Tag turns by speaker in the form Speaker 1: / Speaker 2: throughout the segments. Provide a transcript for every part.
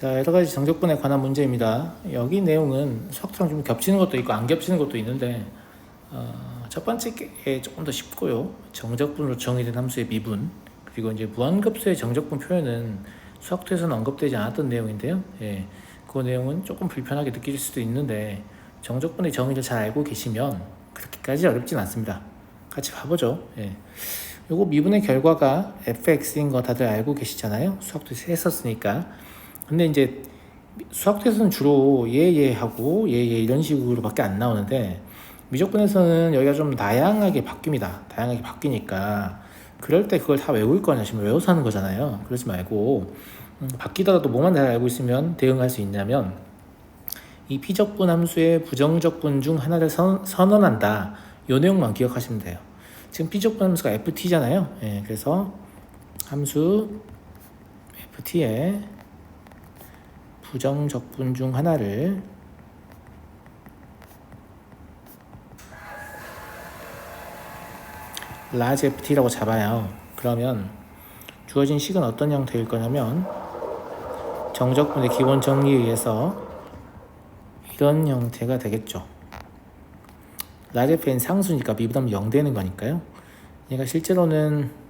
Speaker 1: 자, 여러 가지 정적분에 관한 문제입니다. 여기 내용은 수학처럼 좀 겹치는 것도 있고 안 겹치는 것도 있는데 첫 번째 게 조금 더 쉽고요. 정적분으로 정의된 함수의 미분, 그리고 이제 무한급수의 정적분 표현은 수학토에서는 언급되지 않았던 내용인데요. 그 내용은 조금 불편하게 느낄 수도 있는데 정적분의 정의를 잘 알고 계시면 그렇게까지 어렵진 않습니다. 같이 봐보죠. 요거 미분의 결과가 fx인 거 다들 알고 계시잖아요. 수학토에서 했었으니까. 근데 이제 수학에서는 주로 얘하고 얘 이런 식으로 밖에 안 나오는데 미적분에서는 여기가 좀 다양하게 바뀝니다. 다양하게 바뀌니까 그럴 때 그걸 다 외울 거냐 싶으면 외워서 하는 거잖아요. 그러지 말고 바뀌더라도 뭐만 잘 알고 있으면 대응할 수 있냐면 이 피적분 함수의 부정적분 중 하나를 선언한다. 요 내용만 기억하시면 돼요. 지금 피적분 함수가 ft잖아요. 그래서 함수 ft에 부정적분 중 하나를 large ft라고 잡아요. 그러면 주어진 식은 어떤 형태일 거냐면 정적분의 기본 정리에 의해서 이런 형태가 되겠죠. large ft는 상수니까 미분하면 0 되는 거니까요. 얘가 실제로는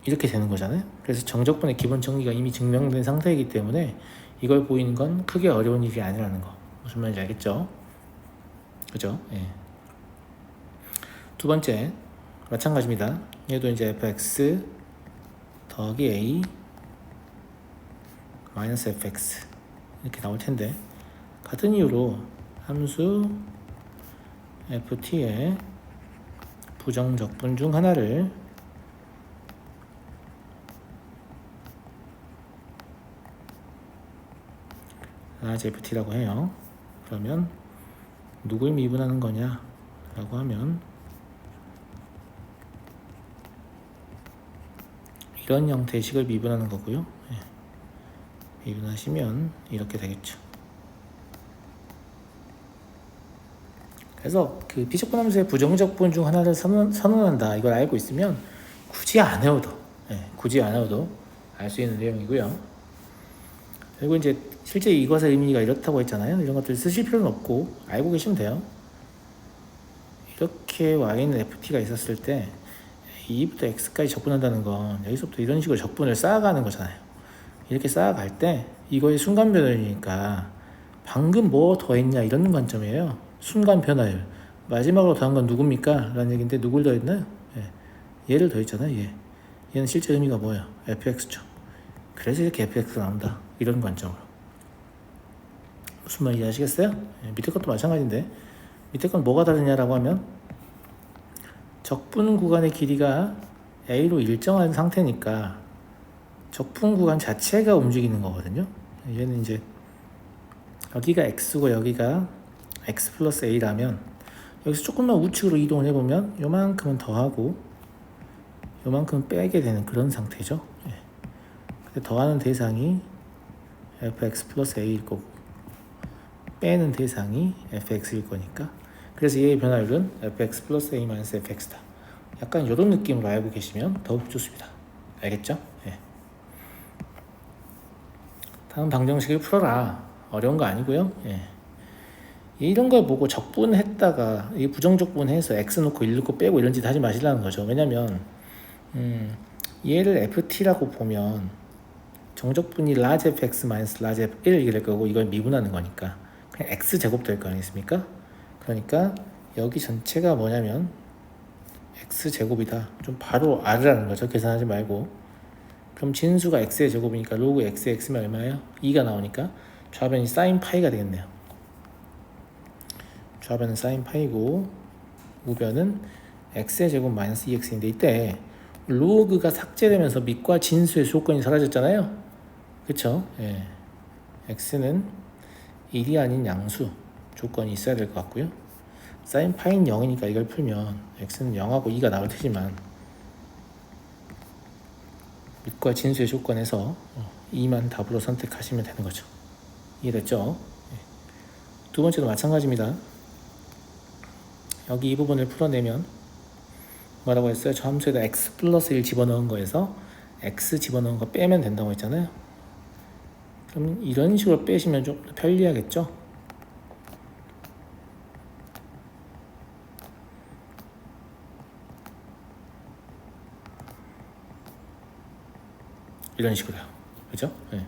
Speaker 1: 이렇게 되는 거잖아요. 그래서 정적분의 기본 정리가 이미 증명된 상태이기 때문에 이걸 보이는 건 크게 어려운 일이 아니라는 거. 무슨 말인지 알겠죠? 그죠? 두 번째 마찬가지입니다. 얘도 이제 fx 더하기 a 마이너스 fx 이렇게 나올 텐데 같은 이유로 함수 ft의 부정적분 중 하나를 large ft라고 해요. 그러면 누굴 미분하는 거냐 라고 하면 이런 형태의 식을 미분하는 거고요. 미분하시면 이렇게 되겠죠. 그래서 그 비적분 함수의 부정적분 중 하나를 선언한다 이걸 알고 있으면 굳이 안 해도 알 수 있는 내용이고요. 그리고 이제 실제 이것의 의미가 이렇다고 했잖아요. 이런 것들 쓰실 필요는 없고 알고 계시면 돼요. 이렇게 y는 ft가 있었을 때 2부터 x까지 적분한다는 건 여기서부터 이런 식으로 적분을 쌓아가는 거잖아요. 이렇게 쌓아갈 때 이거의 순간 변화율이니까 방금 뭐 더했냐 이런 관점이에요. 순간 변화율. 마지막으로 더한 건 누굽니까? 라는 얘기인데 누굴 더했나요? 얘를 더했잖아요. 얘는 실제 의미가 뭐예요? fx죠. 그래서 이렇게 fx가 나온다. 이런 관점으로. 무슨 말인지 아시겠어요? 밑에 것도 마찬가지인데 밑에 건 뭐가 다르냐라고 하면 적분 구간의 길이가 a로 일정한 상태니까 적분 구간 자체가 움직이는 거거든요. 얘는 이제 여기가 x고 여기가 x 플러스 a라면 여기서 조금만 우측으로 이동을 해보면 요만큼은 더하고 요만큼은 빼게 되는 그런 상태죠. 근데 더하는 대상이 fx 플러스 a일 거고 빼는 대상이 fx일 거니까 그래서 얘의 변화율은 fx 플러스 a 마이너스 fx다. 약간 이런 느낌으로 알고 계시면 더욱 좋습니다. 알겠죠? 다음 방정식을 풀어라. 어려운 거 아니고요. 이런 걸 보고 적분했다가 이 부정적분해서 x 놓고 1 놓고 빼고 이런 짓 하지 마시라는 거죠. 왜냐면 얘를 ft라고 보면 정적분이 large fx 마이너스 large f1 이렇게 될 거고 이걸 미분하는 거니까 그냥 x제곱 될 거 아니겠습니까? 그러니까 여기 전체가 뭐냐면 x제곱이다. 좀 바로 알으라는 거죠. 계산하지 말고. 그럼 진수가 x의 제곱이니까 로그 x의 x면 얼마예요? 2가 나오니까 좌변이 sin 파이가 되겠네요. 좌변은 sin 파이고 우변은 x의 제곱 마이너스 2x인데 이때 로그가 삭제되면서 밑과 진수의 조건이 사라졌잖아요. 그쵸? x는 1이 아닌 양수 조건이 있어야 될 것 같고요. sin 파이는 0이니까 이걸 풀면 x는 0하고 2가 나올 테지만 밑과 진수의 조건에서 2만 답으로 선택하시면 되는 거죠. 이해됐죠? 두 번째도 마찬가지입니다. 여기 이 부분을 풀어내면 뭐라고 했어요? 저 함수에다 x 플러스 1 집어넣은 거에서 x 집어넣은 거 빼면 된다고 했잖아요. 그럼 이런 식으로 빼시면 좀 편리하겠죠? 이런 식으로요. 그죠? 네.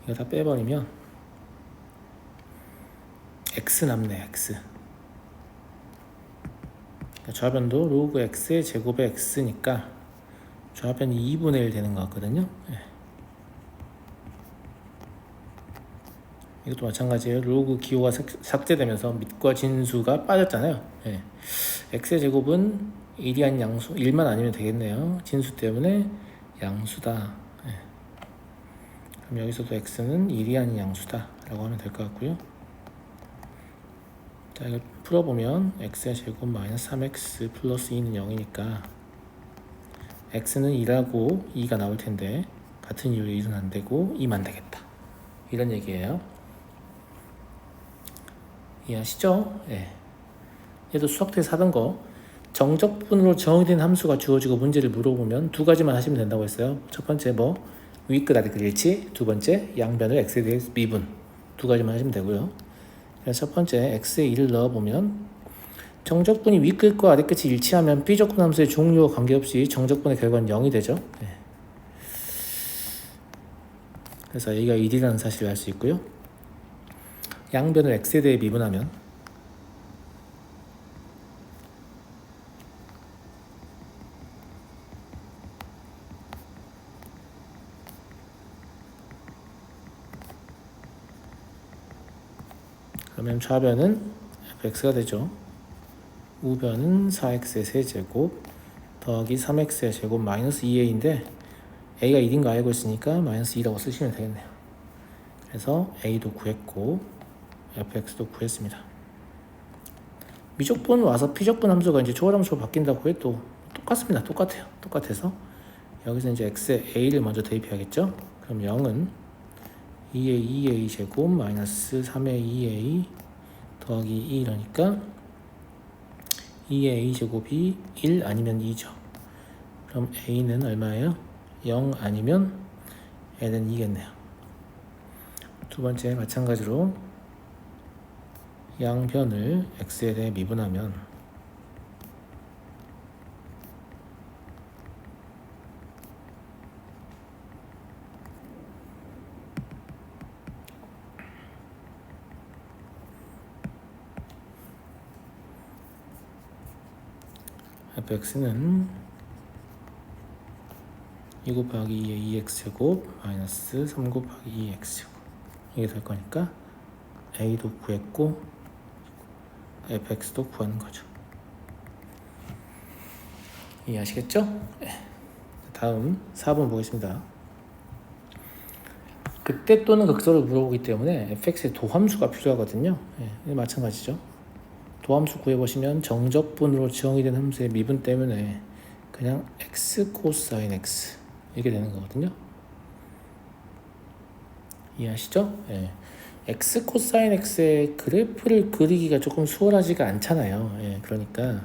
Speaker 1: 이거 다 빼버리면 x 남네, x. 좌변도 로그 x의 제곱의 x니까 좌변이 2분의 1 되는 것 같거든요. 네. 이것도 마찬가지예요. 로그 기호가 삭제되면서 밑과 진수가 빠졌잖아요. 네. x의 제곱은 1이 아닌 양수, 1만 아니면 되겠네요. 진수 때문에 양수다. 네. 그럼 여기서도 x는 1이 아닌 양수다 라고 하면 될 것 같고요. 자, 이걸 풀어보면 x의 제곱 마이너스 3x 플러스 2는 0이니까 x는 2라고 2가 나올 텐데 같은 이유로 1은 안 되고 2만 되겠다. 이런 얘기예요. 이해하시죠? 예. 얘도 수학에서 하던 거 정적분으로 정의된 함수가 주어지고 문제를 물어보면 두 가지만 하시면 된다고 했어요. 첫 번째 뭐 위끝 아래끝 일치, 두 번째 양변을 x에 대해 미분, 두 가지만 하시면 되고요. 그래서 첫 번째 x에 1을 넣어보면 정적분이 위끝과 아래끝이 일치하면 비적분 함수의 종류와 관계없이 정적분의 결과는 0이 되죠. 네. 그래서 a가 1이라는 사실을 알 수 있고요. 양변을 x에 대해 미분하면 그러면 좌변은 fx가 되죠. 우변은 4x의 세제곱 더하기 3x의 제곱 마이너스 2a인데 a가 1인 거 알고 있으니까 마이너스 2라고 쓰시면 되겠네요. 그래서 a도 구했고 fx도 구했습니다. 미적분 와서 피적분 함수가 이제 초월함수로 바뀐다고 해도 똑같습니다. 똑같아서 여기서 이제 x에 a를 먼저 대입해야겠죠. 그럼 0은 2의 2a 제곱 마이너스 3의 2a 더하기 2 이러니까 2의 a 제곱이 1 아니면 2죠. 그럼 a는 얼마예요? 0 아니면 n은 2겠네요. 두 번째 마찬가지로 양변을 x에 대해 미분하면 fx는 2 곱하기 2의 2x제곱 마이너스 3 곱하기 2x제곱 이게 될 거니까 a도 구했고 fx도 구하는 거죠. 이해하시겠죠? 다음 4번 보겠습니다. 극대 또는 극소를 물어보기 때문에 fx의 도함수가 필요하거든요. 마찬가지죠. 도함수 구해보시면 정적분으로 정의된 함수의 미분 때문에 그냥 x 코사인 x 이렇게 되는 거거든요. 이해하시죠? 예. x 코사인 x의 그래프를 그리기가 조금 수월하지가 않잖아요. 그러니까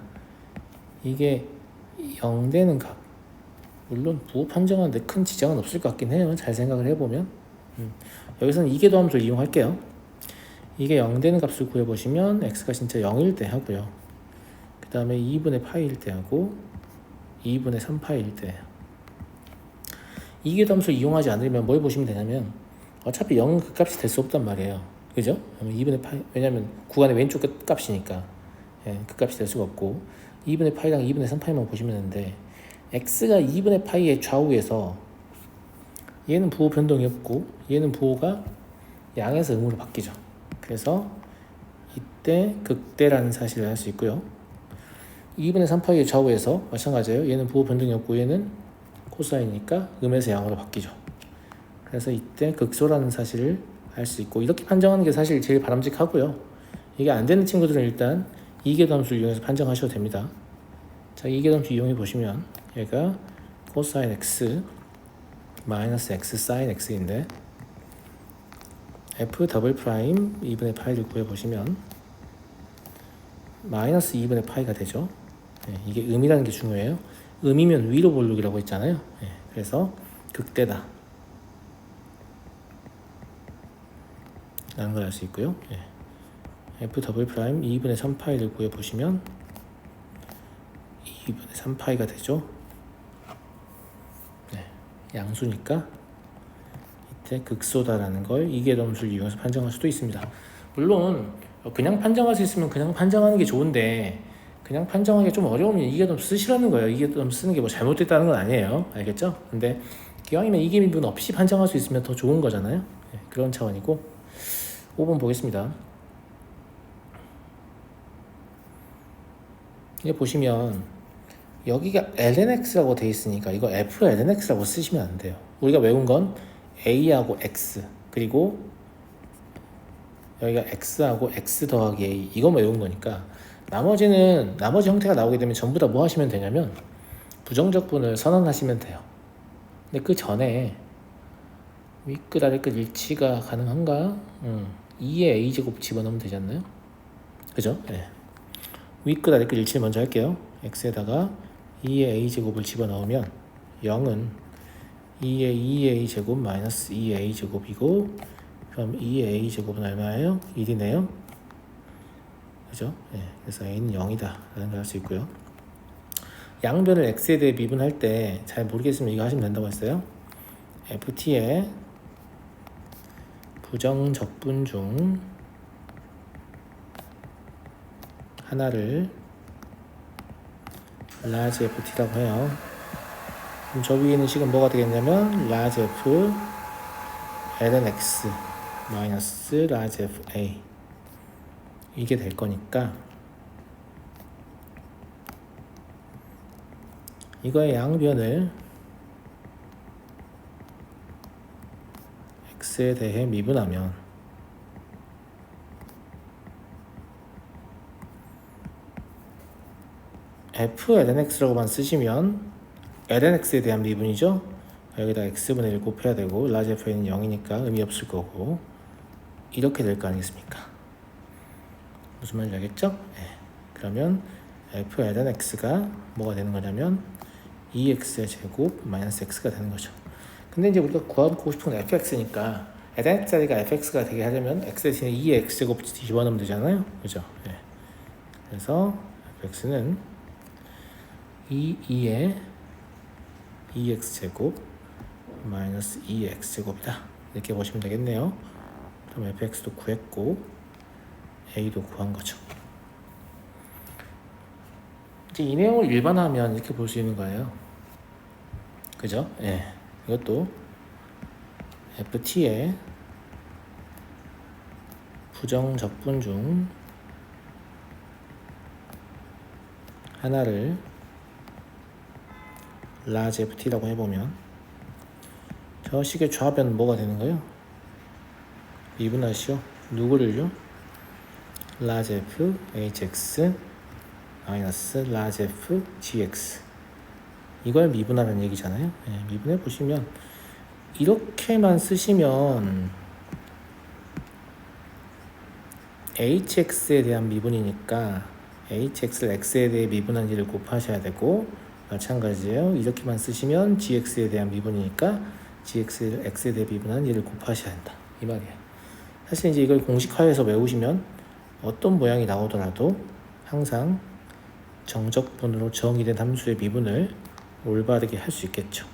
Speaker 1: 이게 0 되는 값, 물론 부호 판정하는데 큰 지장은 없을 것 같긴 해요. 잘 생각을 해보면 여기서는 이계도 함수를 이용할게요. 이게 0 되는 값을 구해보시면 x가 진짜 0일 때 하고요. 그 다음에 2분의 파이일 때 하고 2분의 3파이일 때 이계도 함수를 이용하지 않으면 뭘 보시면 되냐면 어차피 0은 그 값이 될 수 없단 말이에요. 그죠? 2분의 파이, 왜냐면 구간의 왼쪽 끝 값이니까 그 값이 될 수가 없고 2분의 파이랑 2분의 3파이만 보시면 되는데 x가 2분의 파이의 좌우에서 얘는 부호 변동이 없고 얘는 부호가 양에서 음으로 바뀌죠. 그래서 이때 극대라는 사실을 알 수 있고요. 2분의 3파이의 좌우에서 마찬가지예요. 얘는 부호 변동이 없고 얘는 코사인이니까 음에서 양으로 바뀌죠. 그래서 이때 극소라는 사실을 알 수 있고 이렇게 판정하는 게 사실 제일 바람직하고요. 이게 안 되는 친구들은 일단 이계도 함수를 이용해서 판정하셔도 됩니다. 자, 이계도 함수 이용해 보시면 얘가 코사인 x 마이너스 x 사인 x인데 f 더블 프라임 2분의 파이를 구해보시면 마이너스 2분의 파이가 되죠. 이게 음이라는 게 중요해요. 음이면 위로 볼록이라고 했잖아요. 그래서 극대다. 라는 걸 알 수 있고요. f 더블 프라임 2분의 3파이를 구해보시면 2분의 3파이가 되죠. 양수니까 이때 극소다라는 걸 이계점수를 이용해서 판정할 수도 있습니다. 물론 그냥 판정할 수 있으면 그냥 판정하는 게 좋은데 그냥 판정하기 좀 어려우면 이계점수 쓰시라는 거예요. 이계점수 쓰는 게 뭐 잘못됐다는 건 아니에요. 알겠죠? 근데 기왕이면 이계미분 없이 판정할 수 있으면 더 좋은 거잖아요. 그런 차원이고 5번 보겠습니다. 이게 보시면 여기가 lnx라고 돼 있으니까 이거 flnx라고 쓰시면 안 돼요. 우리가 외운 건 a하고 x 그리고 여기가 x하고 x 더하기 a 이거만 외운 거니까 나머지 형태가 나오게 되면 전부 다 뭐 하시면 되냐면 부정적분을 선언하시면 돼요. 근데 그 전에 윗끝 아래끝 일치가 가능한가? 2의 a제곱 집어넣으면 되지 않나요? 그죠? 윗끝 아래끝 일치를 먼저 할게요. x에다가 2의 a제곱을 집어넣으면 0은 2의 2a제곱 마이너스 2a제곱이고 그럼 2의 a제곱은 얼마예요? 1이네요. 그죠? 그래서 a는 0이다 라는 걸 알 수 있고요. 양변을 x에 대해 미분할 때 잘 모르겠으면 이거 하시면 된다고 했어요. ft의 부정적분 중 하나를 large ft라고 해요. 그럼 저 위에 있는 식은 뭐가 되겠냐면 large f ln x 마이너스 large f a 이게 될 거니까 이거의 양변을 x에 대해 미분하면 f ln x라고만 쓰시면 ln x에 대한 미분이죠. 여기다 x분의 1 곱해야 되고 large f는 0이니까 의미 없을 거고 이렇게 될 거 아니겠습니까? 무슨 말인지 알겠죠? 그러면 f ln x가 뭐가 되는 거냐면 2x의 제곱 마이너스 x가 되는 거죠. 근데 이제 우리가 구하고 싶은 건 fx니까 ln x 자리가 fx가 되게 하려면 x 대신에 2의 x제곱 집어넣으면 되잖아요. 그죠? 그래서 fx는 2의 2x제곱 마이너스 2의 x제곱이다. 이렇게 보시면 되겠네요. 그럼 fx도 구했고 a도 구한 거죠. 이제 이 내용을 일반화하면 이렇게 볼 수 있는 거예요. 그죠? 이것도 ft의 부정적분 중 하나를 large ft라고 해보면 저 식의 좌변은 뭐가 되는 거예요? 미분하시오. 누구를요? large f hx 마이너스 large f gx 이걸 미분하는 얘기잖아요. 미분해 보시면 이렇게만 쓰시면 hx에 대한 미분이니까 hx를 x에 대해 미분한 일을 곱하셔야 되고 마찬가지예요. 이렇게만 쓰시면 gx에 대한 미분이니까 gx를 x에 대해 미분한 일을 곱하셔야 한다 이 말이에요. 사실 이제 이걸 공식화해서 외우시면 어떤 모양이 나오더라도 항상 정적분으로 정의된 함수의 미분을 올바르게 할 수 있겠죠.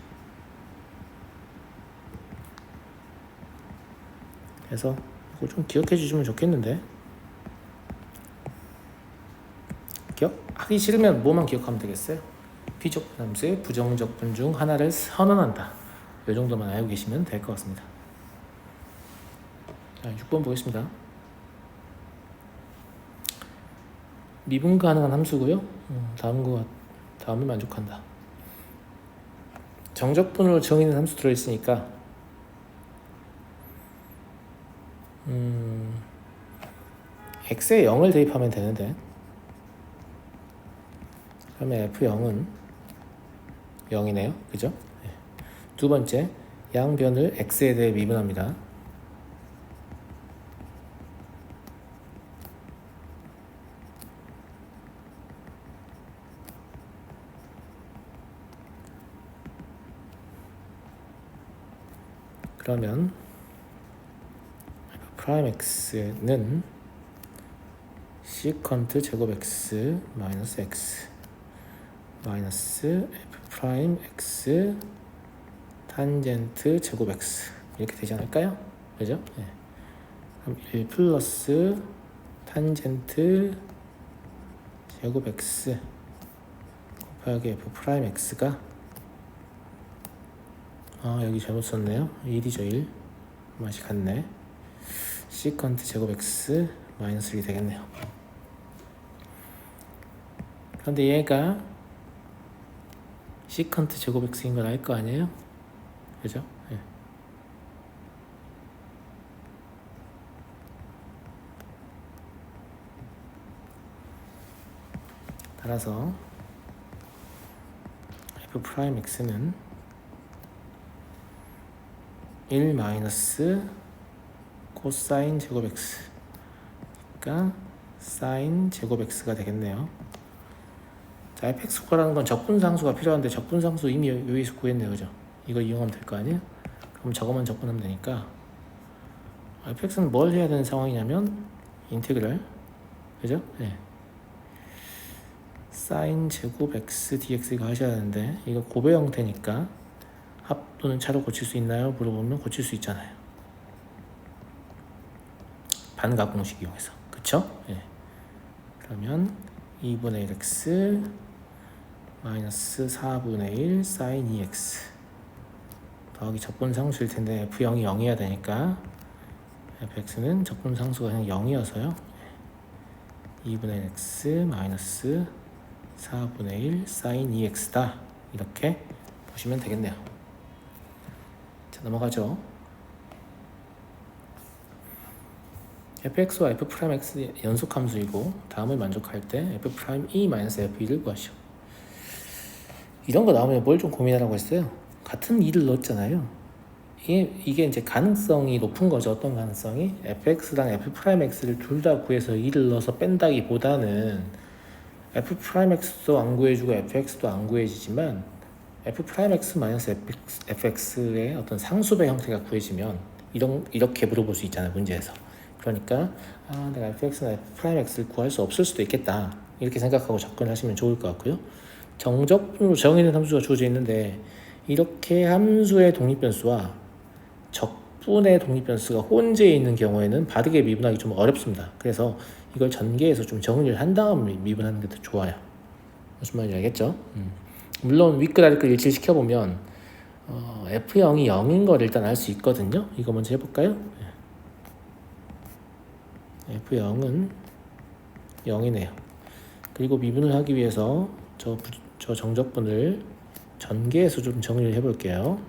Speaker 1: 그래서 이거 좀 기억해 주시면 좋겠는데 기억하기 싫으면 뭐만 기억하면 되겠어요? 피적분 함수의 부정적분 중 하나를 선언한다. 이 정도만 알고 계시면 될 것 같습니다. 자, 6번 보겠습니다. 미분 가능한 함수고요. 다음을 만족한다. 정적분으로 정의된 함수 들어있으니까 x에 0을 대입하면 되는데 그러면 f0은 0이네요. 그죠? 두 번째, 양변을 x에 대해 미분합니다. 그러면 프라임 x는 시컨트 제곱 x 마이너스 x 마이너스 f 프라임 x 탄젠트 제곱 x 이렇게 되지 않을까요? 그죠? 네. 그럼 1 플러스 탄젠트 제곱 x 곱하기 f 프라임 x가 여기 잘못 썼네요. 1이죠 1. 맛이 같네. 시컨트 제곱 x 마이너스 1이 되겠네요. 그런데 얘가 시컨트 제곱 x인 걸 알 거 아니에요? 그죠? 네. 따라서 f 프라임 x는 1 마이너스 코사인 제곱 x 그러니까 사인 제곱 x가 되겠네요. 자, fx 구하라는 건 적분상수가 필요한데 적분상수 이미 여기서 구했네요. 그죠? 이거 이용하면 될 거 아니에요? 그럼 저거만 적분하면 되니까 fx는 뭘 해야 되는 상황이냐면 인테그랄 그죠? 네. 사인 제곱 x dx 이거 하셔야 하는데 이거 고배 형태니까 합 또는 차로 고칠 수 있나요? 물어보면 고칠 수 있잖아요. 반각 공식 이용해서 그쵸? 네. 그러면 2분의 1x 마이너스 4분의 1 사인 2x 더하기 적분상수일 텐데 f0이 0이어야 되니까 fx는 적분상수가 그냥 0이어서요 2분의 1 x 마이너스 4분의 1 사인 2x다 이렇게 보시면 되겠네요. 자, 넘어가죠. fx와 f'x 연속함수이고 다음을 만족할 때 f'e 마이너스 f2를 구하시오. 이런 거 나오면 뭘 좀 고민하라고 했어요. 같은 2를 넣었잖아요. 이게 이제 가능성이 높은 거죠. 어떤 가능성이? fx랑 f'x를 둘 다 구해서 2를 넣어서 뺀다기보다는 f'x도 안 구해주고 fx도 안 구해지지만 f'x 마이너스 fx의 어떤 상수배 형태가 구해지면 이렇게 물어볼 수 있잖아요. 문제에서. 그러니까 내가 fx나 f'x를 구할 수 없을 수도 있겠다. 이렇게 생각하고 접근하시면 좋을 것 같고요. 정적분으로 정의된 함수가 주어져 있는데 이렇게 함수의 독립변수와 적분의 독립변수가 혼재해 있는 경우에는 바르게 미분하기 좀 어렵습니다. 그래서 이걸 전개해서 좀 정리를 한 다음에 미분하는 게 더 좋아요. 무슨 말인지 알겠죠? 물론 윗글 아랫글 일치시켜보면 f0이 0인 걸 일단 알 수 있거든요. 이거 먼저 해볼까요? f0은 0이네요. 그리고 미분을 하기 위해서 저 정적분을 전개해서 좀 정리를 해볼게요.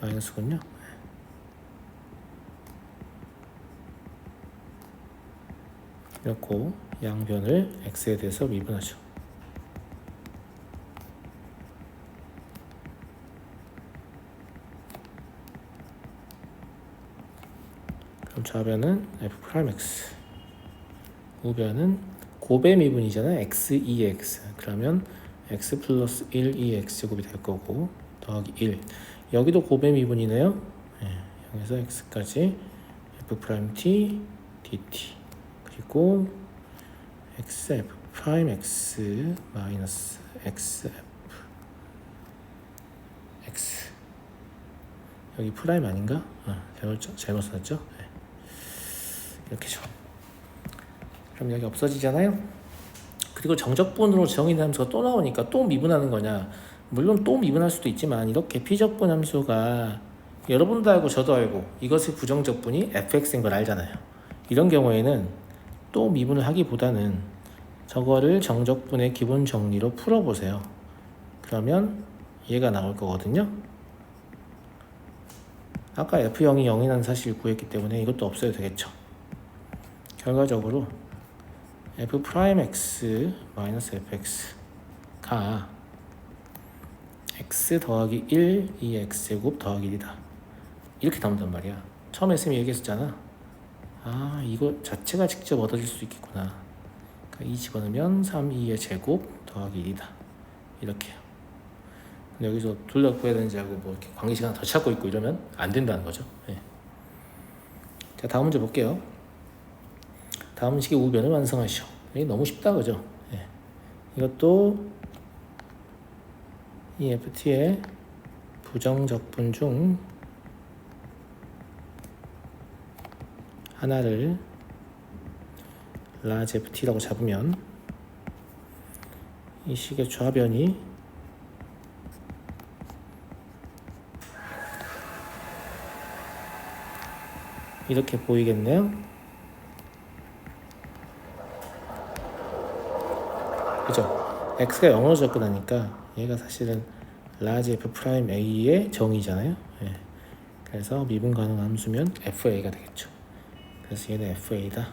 Speaker 1: 마이너스군요. 이렇고 양변을 x에 대해서 미분하죠. 그럼 좌변은 f'x, 우변은 고배 미분이잖아요. x, 2x. 그러면 x 플러스 1, 2x 제곱이 될 거고 더하기 1. 여기도 고배 미분이네요. 네, 여기서 x까지 f't dt 그리고 xf'(x) 마이너스 xf x 여기 프라임 아닌가? 잘못 썼죠? 네. 이렇게죠. 그럼 여기 없어지잖아요. 그리고 정적분으로 정의된 함수가 또 나오니까 또 미분하는 거냐? 물론 또 미분할 수도 있지만 이렇게 피적분 함수가 여러분도 알고 저도 알고 이것의 부정적분이 fx인 걸 알잖아요. 이런 경우에는 또 미분을 하기보다는 저거를 정적분의 기본 정리로 풀어보세요. 그러면 얘가 나올 거거든요. 아까 f0이 0이라는 사실을 구했기 때문에 이것도 없어도 되겠죠. 결과적으로 f'x 마이너스 fx가 x 더하기 1, 2x 제곱 더하기 1이다. 이렇게 나온단 말이야. 처음에 쌤이 얘기했었잖아. 이거 자체가 직접 얻어질 수 있겠구나. 그러니까 2 집어넣으면 3, 2의 제곱 더하기 1이다. 이렇게요. 근데 여기서 둘 다 구해야 되는지 알고 뭐 이렇게 관계시간 더 찾고 있고 이러면 안 된다는 거죠. 예. 자, 다음 문제 볼게요. 다음 식의 우변을 완성하시오. 이게 너무 쉽다, 그죠? 예. 이것도 EFT의 부정적분 중 하나를 large FT라고 잡으면 이 식의 좌변이 이렇게 보이겠네요. 그죠? x가 0으로 접근하니까 얘가 사실은 large F'A의 정의잖아요. 예. 그래서 미분 가능한 함수면 FA가 되겠죠. 그래서 얘는 FA다.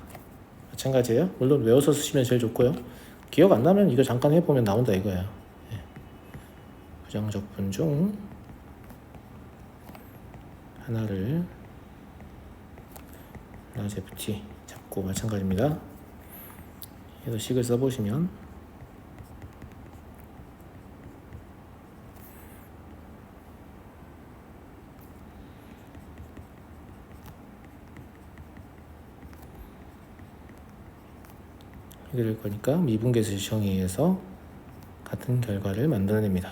Speaker 1: 마찬가지예요. 물론 외워서 쓰시면 제일 좋고요. 기억 안 나면 이거 잠깐 해보면 나온다 이거예요. 예. 부정적분 중 하나를 large FT 잡고 마찬가지입니다. 얘도 식을 써보시면 이렇게 될 거니까 미분계수 정의에 의해서 같은 결과를 만들어냅니다.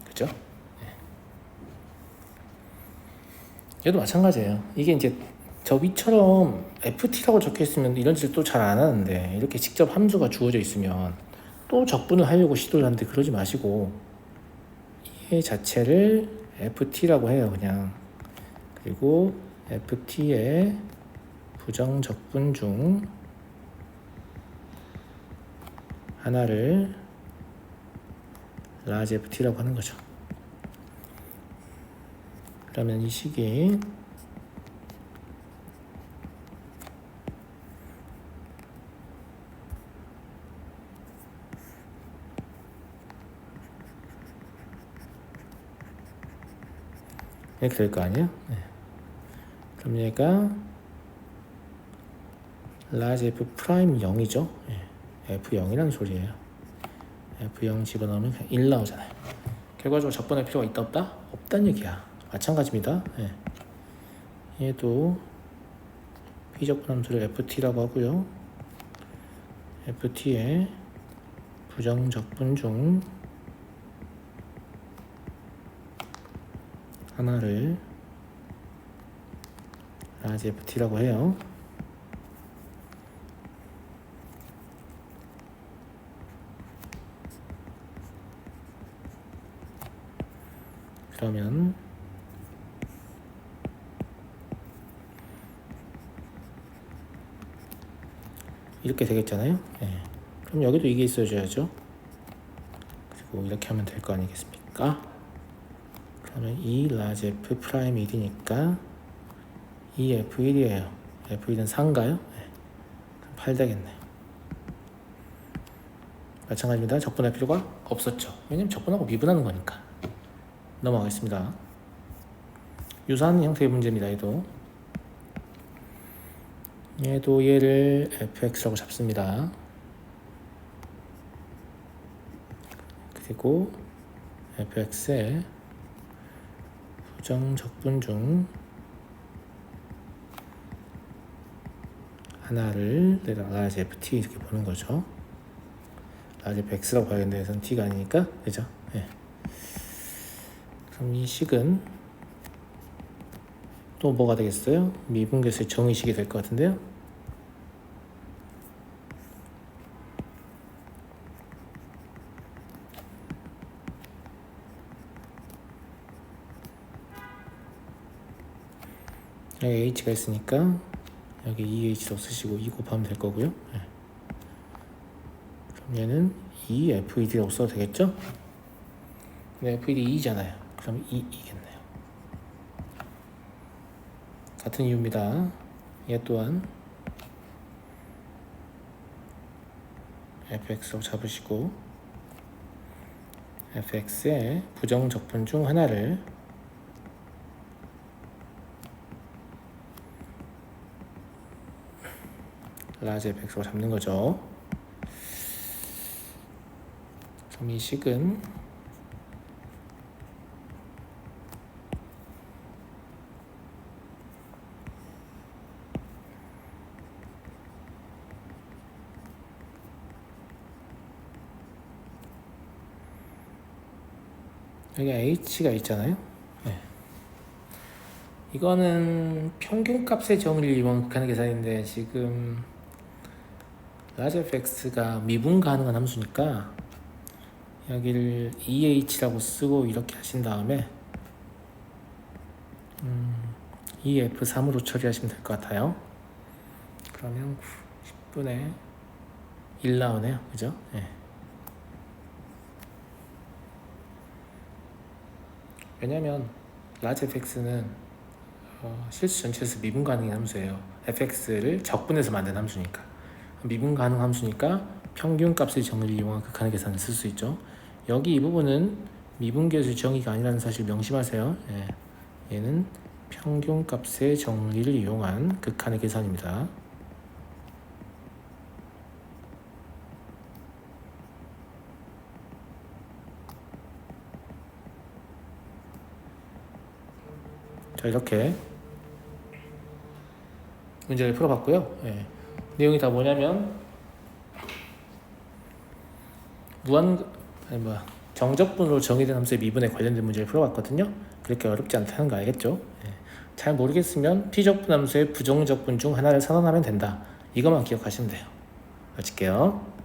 Speaker 1: 그죠? 네. 얘도 마찬가지예요. 이게 이제 저 위처럼 FT라고 적혀 있으면 이런 짓을 또 잘 안 하는데 이렇게 직접 함수가 주어져 있으면 또 적분을 하려고 시도를 하는데 그러지 마시고 얘 자체를 FT라고 해요, 그냥. 그리고 FT의 부정적분 중 하나를 large FT라고 하는 거죠. 그러면 이 식이 이렇게 될 거 아니에요? 네. 그럼 얘가 large F 프라임 0이죠. 예. F0이라는 소리예요. F0 집어넣으면 그냥 1 나오잖아요. 결과적으로 적분할 필요가 있다 없다? 없다는 얘기야. 마찬가지입니다. 예. 얘도 비적분 함수를 FT라고 하고요. FT의 부정적분 중 하나를 large FT라고 해요. 그러면 이렇게 되겠잖아요. 예. 그럼 여기도 이게 있어줘야죠. 그리고 이렇게 하면 될 거 아니겠습니까? 그러면 이 large F 프라임 1이니까 이 F1이에요. F1은 4인가요? 네. 8 되겠네요. 마찬가지입니다. 적분할 필요가 없었죠. 왜냐면 적분하고 미분하는 거니까. 넘어가겠습니다. 유사한 형태의 문제입니다. 얘도 얘를 fx라고 잡습니다. 그리고 fx의 부정적분 중 하나를 large ft 이렇게 보는 거죠. large x라고 봐야겠는데 여기서는 t가 아니니까, 그죠? 네. 그럼 이 식은 또 뭐가 되겠어요? 미분계수의 정의식이 될 것 같은데요. 여기 h가 있으니까 여기 2h로 쓰시고 2 곱하면 될 거고요. 네. 그럼 얘는 2fed라고 써도 되겠죠? 근데 fed 2잖아요. 그럼 2이겠네요. 같은 이유입니다. 얘 또한 fx라고 잡으시고 fx의 부정적분 중 하나를 라지 fx로 잡는 거죠. 그럼 이 식은 여기 h가 있잖아요. 네. 이거는 평균값의 정의를 이용한 극한의 계산인데 지금 라지 fx가 미분 가능한 함수니까 여기를 EH라고 쓰고 이렇게 하신 다음에 EF3으로 처리하시면 될 것 같아요. 그러면 10분의 1 나오네요. 그죠? 네. 왜냐면 라지 fx는 실수 전체에서 미분 가능한 함수예요. fx를 적분해서 만든 함수니까. 미분 가능 함수니까 평균값의 정의를 이용한 극한의 계산을 쓸 수 있죠. 여기 이 부분은 미분계수의 정의가 아니라는 사실 명심하세요. 예. 얘는 평균값의 정의를 이용한 극한의 계산입니다. 자, 이렇게 문제를 풀어봤고요. 예. 내용이 다 뭐냐면 정적분으로 정의된 함수의 미분에 관련된 문제를 풀어봤거든요. 그렇게 어렵지 않다는 거 알겠죠? 예. 잘 모르겠으면 P적분 함수의 부정적분 중 하나를 선언하면 된다. 이것만 기억하시면 돼요. 마칠게요.